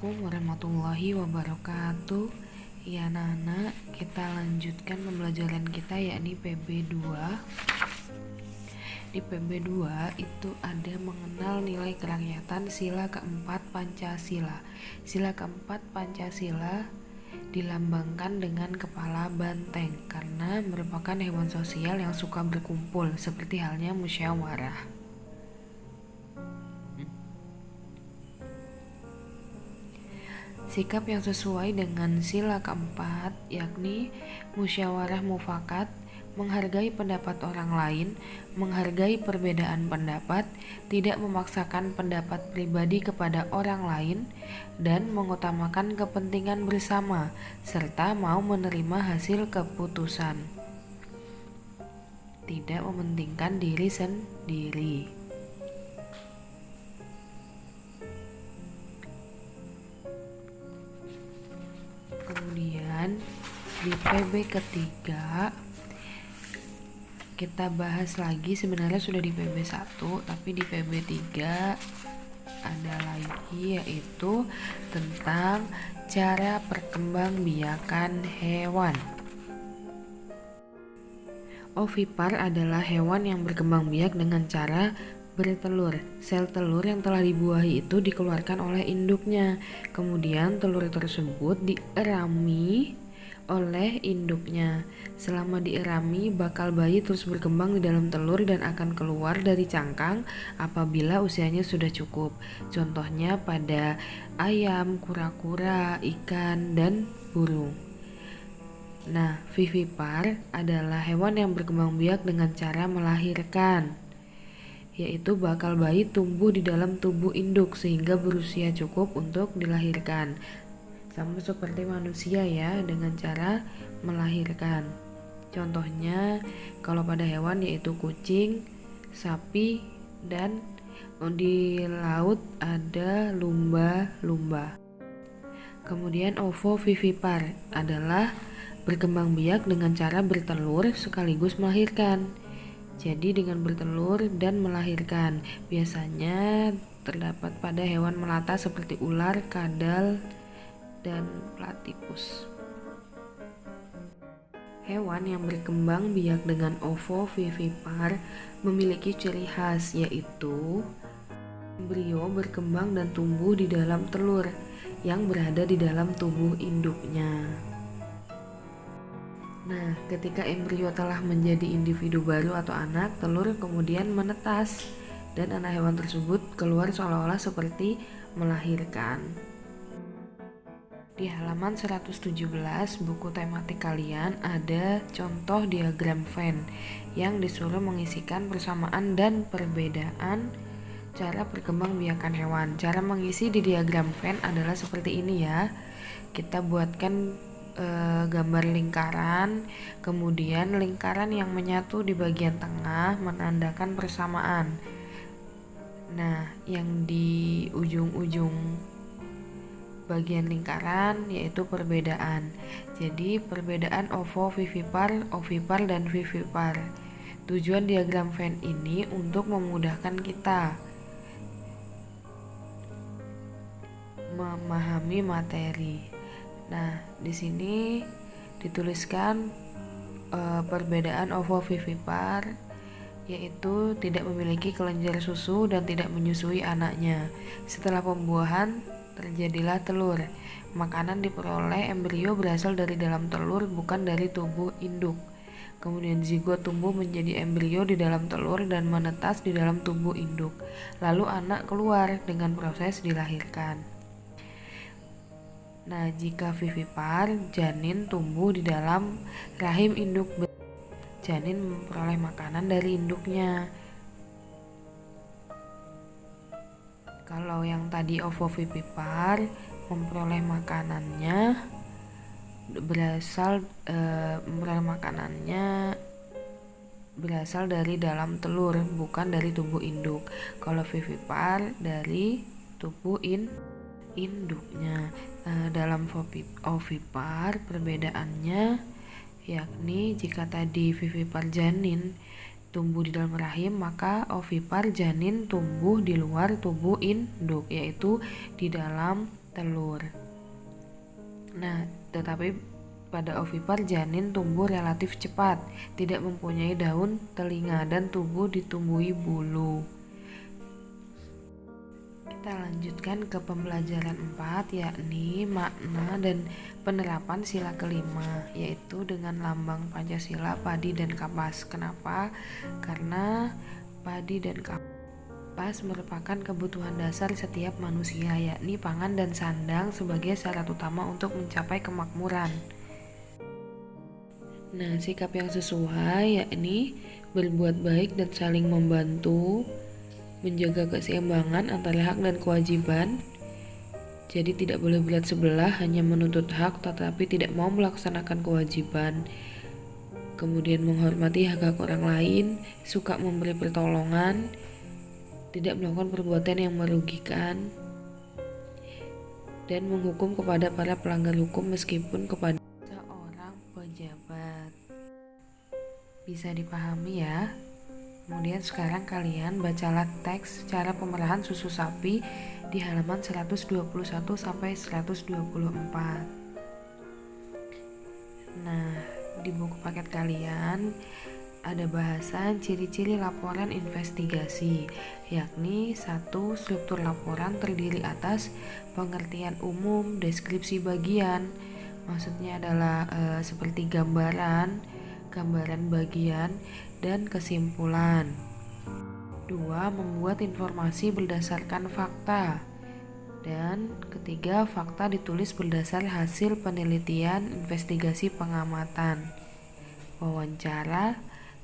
Assalamualaikum warahmatullahi wabarakatuh. Ya anak-anak, kita lanjutkan pembelajaran kita yakni PB2. Di PB2 itu ada mengenal nilai kerakyatan sila keempat Pancasila. Sila keempat Pancasila dilambangkan dengan kepala banteng karena merupakan hewan sosial yang suka berkumpul seperti halnya musyawarah. Sikap yang sesuai dengan sila keempat yakni musyawarah mufakat, menghargai pendapat orang lain, menghargai perbedaan pendapat, tidak memaksakan pendapat pribadi kepada orang lain, dan mengutamakan kepentingan bersama, serta mau menerima hasil keputusan. Tidak mementingkan diri sendiri. Kemudian di PB ketiga kita bahas lagi, sebenarnya sudah di PB 1 tapi di PB 3 ada lagi, yaitu tentang cara perkembangbiakan hewan. Ovipar adalah hewan yang berkembang biak dengan cara bertelur. Sel telur yang telah dibuahi itu dikeluarkan oleh induknya. Kemudian telur tersebut dierami oleh induknya. Selama dierami, bakal bayi terus berkembang di dalam telur dan akan keluar dari cangkang apabila usianya sudah cukup. Contohnya pada ayam, kura-kura, ikan, dan burung. Nah, vivipar adalah hewan yang berkembang biak dengan cara melahirkan, yaitu bakal bayi tumbuh di dalam tubuh induk sehingga berusia cukup untuk dilahirkan. Sama seperti manusia ya, dengan cara melahirkan. Contohnya kalau pada hewan yaitu kucing, sapi, dan di laut ada lumba-lumba. Kemudian ovovivipar adalah berkembang biak dengan cara bertelur sekaligus melahirkan. Jadi dengan bertelur dan melahirkan, biasanya terdapat pada hewan melata seperti ular, kadal, dan platypus. Hewan yang berkembang biak dengan ovovivipar memiliki ciri khas, yaitu embrio berkembang dan tumbuh di dalam telur yang berada di dalam tubuh induknya. Nah, ketika embrio telah menjadi individu baru atau anak, telur kemudian menetas dan anak hewan tersebut keluar seolah-olah seperti melahirkan. Di halaman 117 buku tematik kalian ada contoh diagram Venn yang disuruh mengisikan persamaan dan perbedaan cara perkembangbiakan hewan. Cara mengisi di diagram Venn adalah seperti ini ya. Kita buatkan gambar lingkaran, kemudian lingkaran yang menyatu di bagian tengah menandakan persamaan. Nah, yang di ujung-ujung bagian lingkaran yaitu perbedaan. Jadi perbedaan ovovivipar, ovipar, dan vivipar. Tujuan diagram Venn ini untuk memudahkan kita memahami materi. Nah, di sini dituliskan perbedaan ovovivipar, yaitu tidak memiliki kelenjar susu dan tidak menyusui anaknya. Setelah pembuahan terjadilah telur. Makanan diperoleh embrio berasal dari dalam telur, bukan dari tubuh induk. Kemudian zigot tumbuh menjadi embrio di dalam telur dan menetas di dalam tubuh induk. Lalu anak keluar dengan proses dilahirkan. Nah, jika vivipar, janin tumbuh di dalam rahim induk. Janin memperoleh makanan dari induknya. Kalau yang tadi ovovivipar, memperoleh makanannya berasal dari dalam telur, bukan dari tubuh induk. Kalau vivipar dari tubuh induknya. Dalam ovipar perbedaannya yakni jika tadi vivipar janin tumbuh di dalam rahim, maka ovipar janin tumbuh di luar tubuh induk, yaitu di dalam telur. Nah, tetapi pada ovipar janin tumbuh relatif cepat, tidak mempunyai daun, telinga, dan tubuh ditumbuhi bulu. Kita lanjutkan ke pembelajaran 4, yakni makna dan penerapan sila kelima, yaitu dengan lambang Pancasila, padi dan kapas. Kenapa? Karena padi dan kapas merupakan kebutuhan dasar setiap manusia, yakni pangan dan sandang sebagai syarat utama untuk mencapai kemakmuran. Nah, sikap yang sesuai yakni berbuat baik dan saling membantu, menjaga keseimbangan antara hak dan kewajiban. Jadi tidak boleh berat sebelah, hanya menuntut hak tetapi tidak mau melaksanakan kewajiban. Kemudian menghormati hak-hak orang lain, suka memberi pertolongan, tidak melakukan perbuatan yang merugikan, dan menghukum kepada para pelanggar hukum meskipun kepada seorang pejabat. Bisa dipahami ya? Kemudian sekarang kalian bacalah teks cara pemerahan susu sapi di halaman 121 sampai 124. Nah, di buku paket kalian ada bahasan ciri-ciri laporan investigasi, yakni 1. Struktur laporan terdiri atas pengertian umum, deskripsi bagian, maksudnya adalah seperti gambaran bagian, dan kesimpulan. 2. Membuat informasi berdasarkan fakta. Dan ketiga, fakta ditulis berdasar hasil penelitian, investigasi, pengamatan, wawancara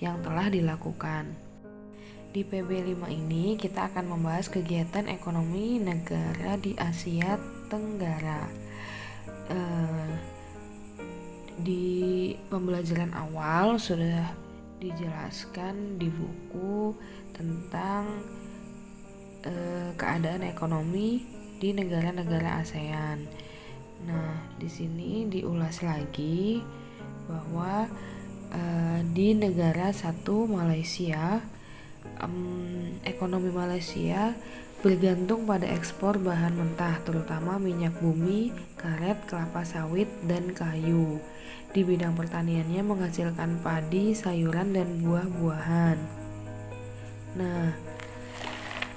yang telah dilakukan. Di PB5 ini kita akan membahas kegiatan ekonomi negara di Asia Tenggara. Di pembelajaran awal sudah dijelaskan di buku tentang keadaan ekonomi di negara-negara ASEAN. Nah, di sini diulas lagi bahwa di negara satu Malaysia, ekonomi Malaysia bergantung pada ekspor bahan mentah, terutama minyak bumi, karet, kelapa sawit, dan kayu. Di bidang pertaniannya menghasilkan padi, sayuran, dan buah-buahan. Nah,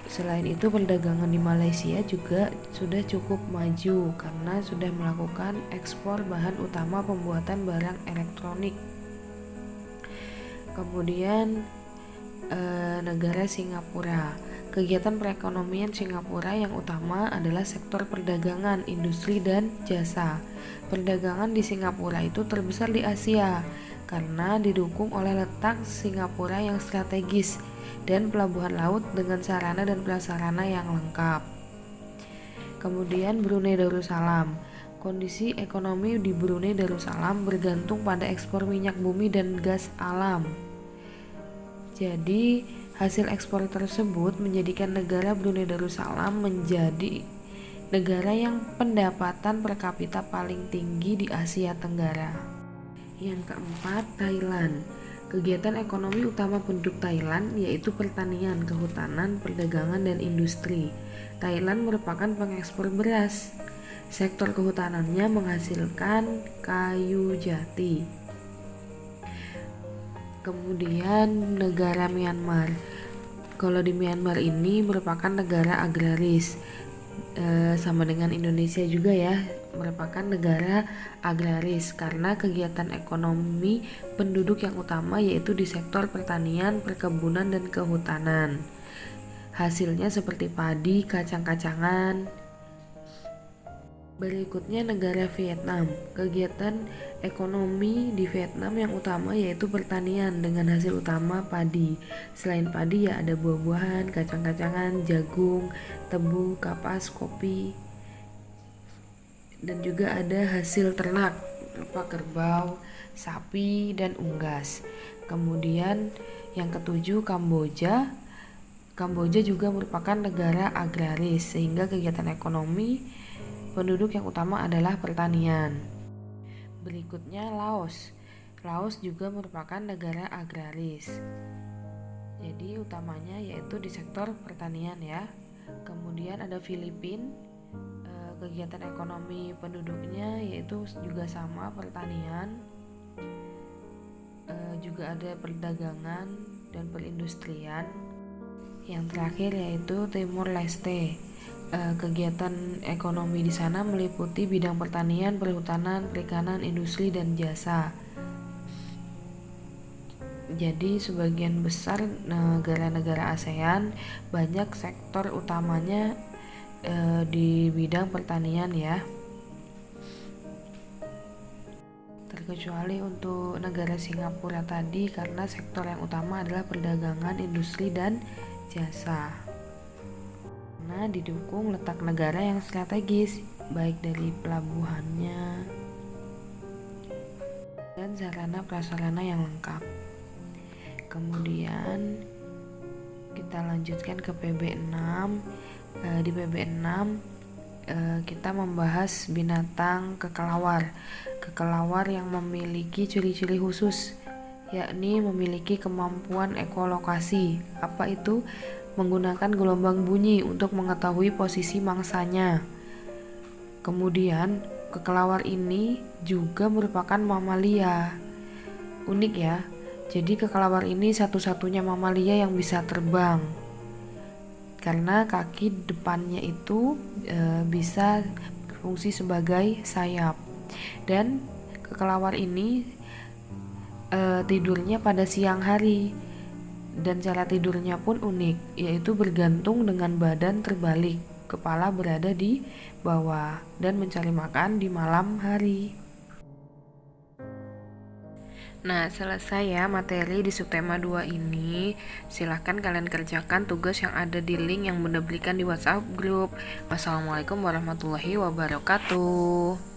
selain itu perdagangan di Malaysia juga sudah cukup maju karena sudah melakukan ekspor bahan utama pembuatan barang elektronik. Kemudian negara Singapura. Kegiatan perekonomian Singapura yang utama adalah sektor perdagangan, industri, dan jasa. Perdagangan di Singapura itu terbesar di Asia karena didukung oleh letak Singapura yang strategis dan pelabuhan laut dengan sarana dan prasarana yang lengkap. Kemudian Brunei Darussalam. Kondisi ekonomi di Brunei Darussalam bergantung pada ekspor minyak bumi dan gas alam. Jadi hasil ekspor tersebut menjadikan negara Brunei Darussalam menjadi negara yang pendapatan per kapita paling tinggi di Asia Tenggara. Yang keempat, Thailand. Kegiatan ekonomi utama penduduk Thailand yaitu pertanian, kehutanan, perdagangan, dan industri. Thailand merupakan pengekspor beras. Sektor kehutanannya menghasilkan kayu jati. Kemudian negara Myanmar. Kalau di Myanmar ini merupakan negara agraris, sama dengan Indonesia juga ya, merupakan negara agraris karena kegiatan ekonomi penduduk yang utama yaitu di sektor pertanian, perkebunan, dan kehutanan. Hasilnya seperti padi, kacang-kacangan. Berikutnya negara Vietnam. Kegiatan ekonomi di Vietnam yang utama yaitu pertanian dengan hasil utama padi. Selain padi ya ada buah-buahan, kacang-kacangan, jagung, tebu, kapas, kopi. Dan juga ada hasil ternak berupa kerbau, sapi, dan unggas. Kemudian yang ketujuh Kamboja. Kamboja juga merupakan negara agraris sehingga kegiatan ekonomi penduduk yang utama adalah pertanian. Berikutnya Laos. Laos juga merupakan negara agraris. Jadi utamanya yaitu di sektor pertanian ya. Kemudian ada Filipina. kegiatan ekonomi penduduknya yaitu juga sama, pertanian, juga ada perdagangan dan perindustrian. Yang terakhir yaitu Timur Leste. Kegiatan ekonomi di sana meliputi bidang pertanian, perhutanan, perikanan, industri, dan jasa. Jadi sebagian besar negara-negara ASEAN banyak sektor utamanya di bidang pertanian ya. Terkecuali untuk negara Singapura tadi karena sektor yang utama adalah perdagangan, industri, dan jasa. Nah, didukung letak negara yang strategis, baik dari pelabuhannya dan sarana prasarana yang lengkap. Kemudian kita lanjutkan ke PB6. Di PB6 kita membahas binatang kekelawar. Kekelawar yang memiliki ciri-ciri khusus, yakni memiliki kemampuan ekolokasi. Apa itu? Menggunakan gelombang bunyi untuk mengetahui posisi mangsanya. Kemudian, kekelawar ini juga merupakan mamalia. Unik ya. Jadi kekelawar ini satu-satunya mamalia yang bisa terbang. Karena kaki depannya itu bisa berfungsi sebagai sayap. Dan kekelawar ini tidurnya pada siang hari. Dan cara tidurnya pun unik, yaitu bergantung dengan badan terbalik, kepala berada di bawah, dan mencari makan di malam hari. Nah, selesai ya materi di subtema 2 ini. Silahkan kalian kerjakan tugas yang ada di link yang Bunda berikan di WhatsApp group. Wassalamualaikum warahmatullahi wabarakatuh.